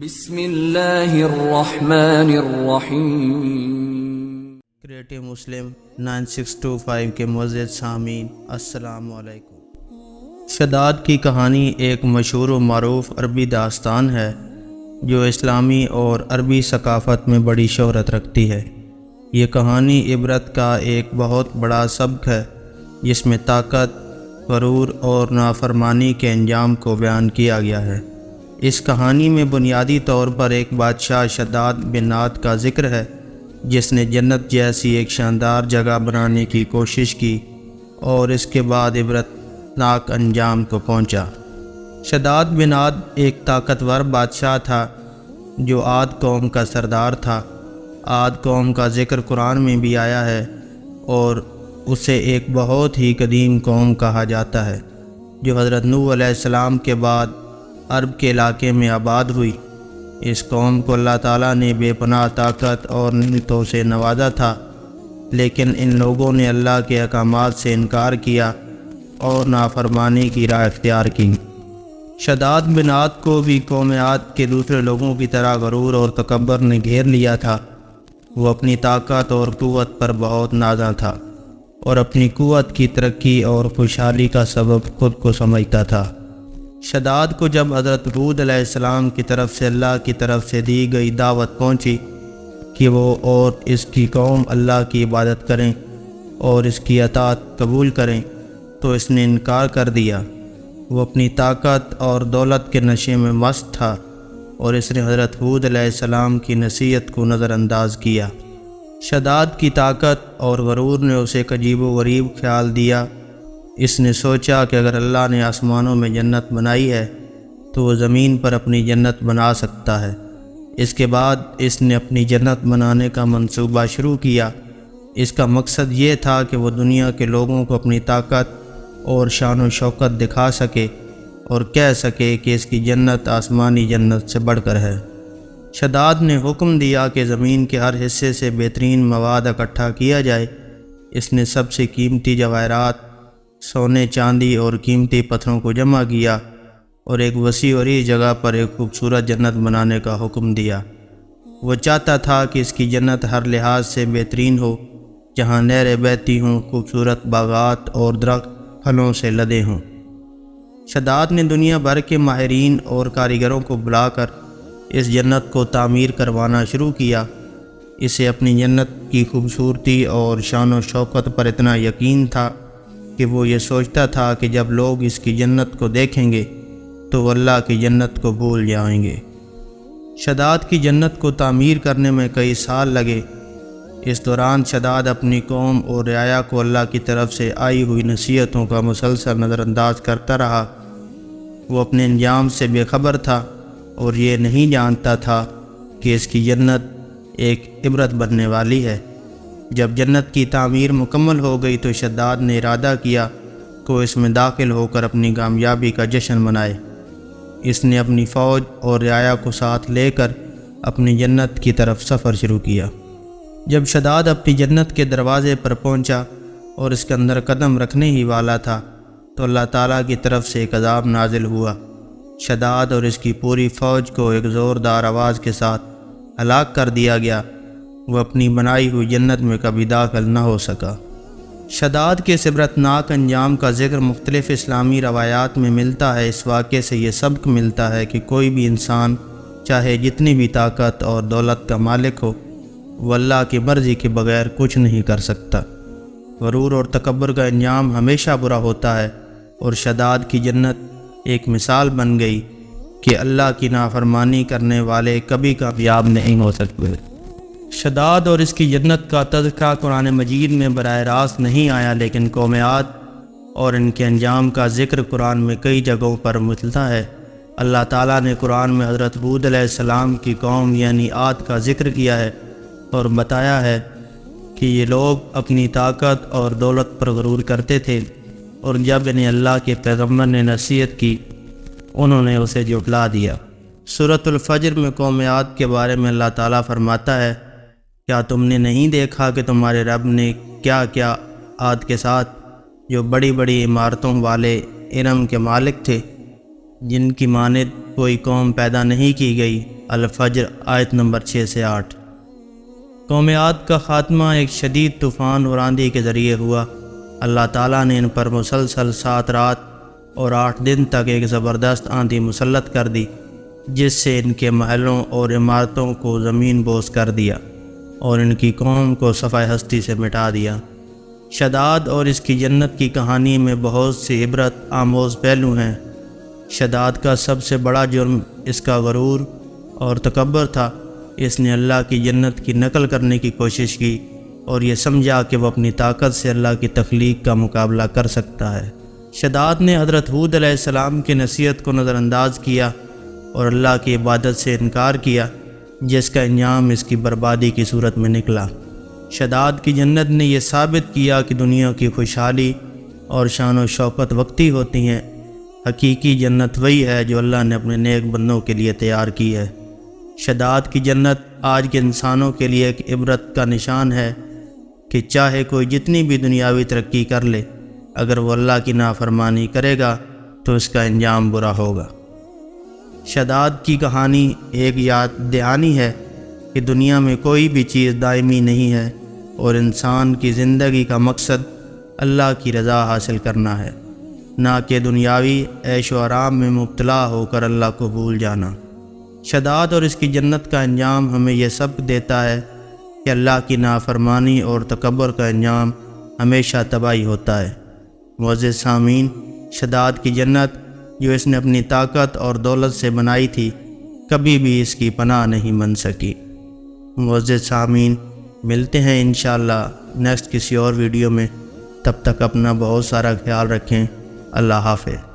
بسم اللہ الرحمن الرحیم۔ کریٹو مسلم 9625 کے معزز سامعین السلام علیکم۔ شداد کی کہانی ایک مشہور و معروف عربی داستان ہے جو اسلامی اور عربی ثقافت میں بڑی شہرت رکھتی ہے۔ یہ کہانی عبرت کا ایک بہت بڑا سبق ہے جس میں طاقت، غرور اور نافرمانی کے انجام کو بیان کیا گیا ہے۔ اس کہانی میں بنیادی طور پر ایک بادشاہ شداد بن عاد کا ذکر ہے جس نے جنت جیسی ایک شاندار جگہ بنانے کی کوشش کی اور اس کے بعد عبرتناک انجام کو پہنچا۔ شداد بن عاد ایک طاقتور بادشاہ تھا جو عاد قوم کا سردار تھا۔ عاد قوم کا ذکر قرآن میں بھی آیا ہے اور اسے ایک بہت ہی قدیم قوم کہا جاتا ہے جو حضرت نوح علیہ السلام کے بعد عرب کے علاقے میں آباد ہوئی۔ اس قوم کو اللہ تعالیٰ نے بے پناہ طاقت اور نعمتوں سے نوازا تھا، لیکن ان لوگوں نے اللہ کے احکامات سے انکار کیا اور نافرمانی کی راہ اختیار کی۔ شداد بن عاد کو بھی قوم عاد کے دوسرے لوگوں کی طرح غرور اور تکبر نے گھیر لیا تھا۔ وہ اپنی طاقت اور قوت پر بہت نازاں تھا اور اپنی قوت کی ترقی اور خوشحالی کا سبب خود کو سمجھتا تھا۔ شداد کو جب حضرت ہود علیہ السلام کی طرف سے اللہ کی طرف سے دی گئی دعوت پہنچی کہ وہ اور اس کی قوم اللہ کی عبادت کریں اور اس کی اطاعت قبول کریں تو اس نے انکار کر دیا۔ وہ اپنی طاقت اور دولت کے نشے میں مست تھا اور اس نے حضرت ہود علیہ السلام کی نصیحت کو نظر انداز کیا۔ شداد کی طاقت اور غرور نے اسے ایک عجیب و غریب خیال دیا۔ اس نے سوچا کہ اگر اللہ نے آسمانوں میں جنت بنائی ہے تو وہ زمین پر اپنی جنت بنا سکتا ہے۔ اس کے بعد اس نے اپنی جنت بنانے کا منصوبہ شروع کیا۔ اس کا مقصد یہ تھا کہ وہ دنیا کے لوگوں کو اپنی طاقت اور شان و شوکت دکھا سکے اور کہہ سکے کہ اس کی جنت آسمانی جنت سے بڑھ کر ہے۔ شداد نے حکم دیا کہ زمین کے ہر حصے سے بہترین مواد اکٹھا کیا جائے۔ اس نے سب سے قیمتی جواہرات، سونے، چاندی اور قیمتی پتھروں کو جمع کیا اور ایک وسیع اور اس جگہ پر ایک خوبصورت جنت بنانے کا حکم دیا۔ وہ چاہتا تھا کہ اس کی جنت ہر لحاظ سے بہترین ہو، جہاں نہریں بہتی ہوں، خوبصورت باغات اور درخت پھلوں سے لدے ہوں۔ شداد نے دنیا بھر کے ماہرین اور کاریگروں کو بلا کر اس جنت کو تعمیر کروانا شروع کیا۔ اسے اپنی جنت کی خوبصورتی اور شان و شوکت پر اتنا یقین تھا کہ وہ یہ سوچتا تھا کہ جب لوگ اس کی جنت کو دیکھیں گے تو وہ اللہ کی جنت کو بھول جائیں گے۔ شداد کی جنت کو تعمیر کرنے میں کئی سال لگے۔ اس دوران شداد اپنی قوم اور رعایا کو اللہ کی طرف سے آئی ہوئی نصیحتوں کا مسلسل نظر انداز کرتا رہا۔ وہ اپنے انجام سے بے خبر تھا اور یہ نہیں جانتا تھا کہ اس کی جنت ایک عبرت بننے والی ہے۔ جب جنت کی تعمیر مکمل ہو گئی تو شداد نے ارادہ کیا کہ وہ اس میں داخل ہو کر اپنی کامیابی کا جشن منائے۔ اس نے اپنی فوج اور رعایا کو ساتھ لے کر اپنی جنت کی طرف سفر شروع کیا۔ جب شداد اپنی جنت کے دروازے پر پہنچا اور اس کے اندر قدم رکھنے ہی والا تھا تو اللہ تعالیٰ کی طرف سے ایک عذاب نازل ہوا۔ شداد اور اس کی پوری فوج کو ایک زوردار آواز کے ساتھ ہلاک کر دیا گیا۔ وہ اپنی بنائی ہوئی جنت میں کبھی داخل نہ ہو سکا۔ شداد کے اس عبرتناک انجام کا ذکر مختلف اسلامی روایات میں ملتا ہے۔ اس واقعے سے یہ سبق ملتا ہے کہ کوئی بھی انسان چاہے جتنی بھی طاقت اور دولت کا مالک ہو، وہ اللہ کی مرضی کے بغیر کچھ نہیں کر سکتا۔ غرور اور تکبر کا انجام ہمیشہ برا ہوتا ہے اور شداد کی جنت ایک مثال بن گئی کہ اللہ کی نافرمانی کرنے والے کبھی کامیاب نہیں ہو سکتے۔ شداد اور اس کی جنت کا تذکرہ قرآن مجید میں براہ راست نہیں آیا، لیکن قوم عاد اور ان کے انجام کا ذکر قرآن میں کئی جگہوں پر ملتا ہے۔ اللہ تعالیٰ نے قرآن میں حضرت ہود علیہ السلام کی قوم یعنی عاد کا ذکر کیا ہے اور بتایا ہے کہ یہ لوگ اپنی طاقت اور دولت پر غرور کرتے تھے اور جب انہیں اللہ کے پیغمبر نے نصیحت کی انہوں نے اسے جھٹلا دیا۔ سورۃ الفجر میں قوم عاد کے بارے میں اللہ تعالیٰ فرماتا ہے، کیا تم نے نہیں دیکھا کہ تمہارے رب نے کیا کیا عاد کے ساتھ جو بڑی بڑی عمارتوں والے ارم کے مالک تھے، جن کی مانند کوئی قوم پیدا نہیں کی گئی، الفجر آیت نمبر 6 سے 8۔ قوم عاد کا خاتمہ ایک شدید طوفان اور آندھی کے ذریعے ہوا۔ اللہ تعالیٰ نے ان پر مسلسل 7 رات اور 8 دن تک ایک زبردست آندھی مسلط کر دی، جس سے ان کے محلوں اور عمارتوں کو زمین بوس کر دیا اور ان کی قوم کو صفحہ ہستی سے مٹا دیا۔ شداد اور اس کی جنت کی کہانی میں بہت سی عبرت آموز پہلو ہیں۔ شداد کا سب سے بڑا جرم اس کا غرور اور تکبر تھا۔ اس نے اللہ کی جنت کی نقل کرنے کی کوشش کی اور یہ سمجھا کہ وہ اپنی طاقت سے اللہ کی تخلیق کا مقابلہ کر سکتا ہے۔ شداد نے حضرت ہود علیہ السلام کی نصیحت کو نظر انداز کیا اور اللہ کی عبادت سے انکار کیا، جس کا انجام اس کی بربادی کی صورت میں نکلا۔ شداد کی جنت نے یہ ثابت کیا کہ دنیا کی خوشحالی اور شان و شوکت وقتی ہوتی ہیں، حقیقی جنت وہی ہے جو اللہ نے اپنے نیک بندوں کے لیے تیار کی ہے۔ شداد کی جنت آج کے انسانوں کے لیے ایک عبرت کا نشان ہے کہ چاہے کوئی جتنی بھی دنیاوی ترقی کر لے، اگر وہ اللہ کی نافرمانی کرے گا تو اس کا انجام برا ہوگا۔ شداد کی کہانی ایک یاد دہانی ہے کہ دنیا میں کوئی بھی چیز دائمی نہیں ہے اور انسان کی زندگی کا مقصد اللہ کی رضا حاصل کرنا ہے، نہ کہ دنیاوی عیش و آرام میں مبتلا ہو کر اللہ کو بھول جانا۔ شداد اور اس کی جنت کا انجام ہمیں یہ سبق دیتا ہے کہ اللہ کی نافرمانی اور تکبر کا انجام ہمیشہ تباہی ہوتا ہے۔ معزز سامعین، شداد کی جنت جو اس نے اپنی طاقت اور دولت سے بنائی تھی، کبھی بھی اس کی پناہ نہیں بن سکی۔ معزز سامعین، ملتے ہیں انشاءاللہ نیکسٹ کسی اور ویڈیو میں۔ تب تک اپنا بہت سارا خیال رکھیں۔ اللہ حافظ۔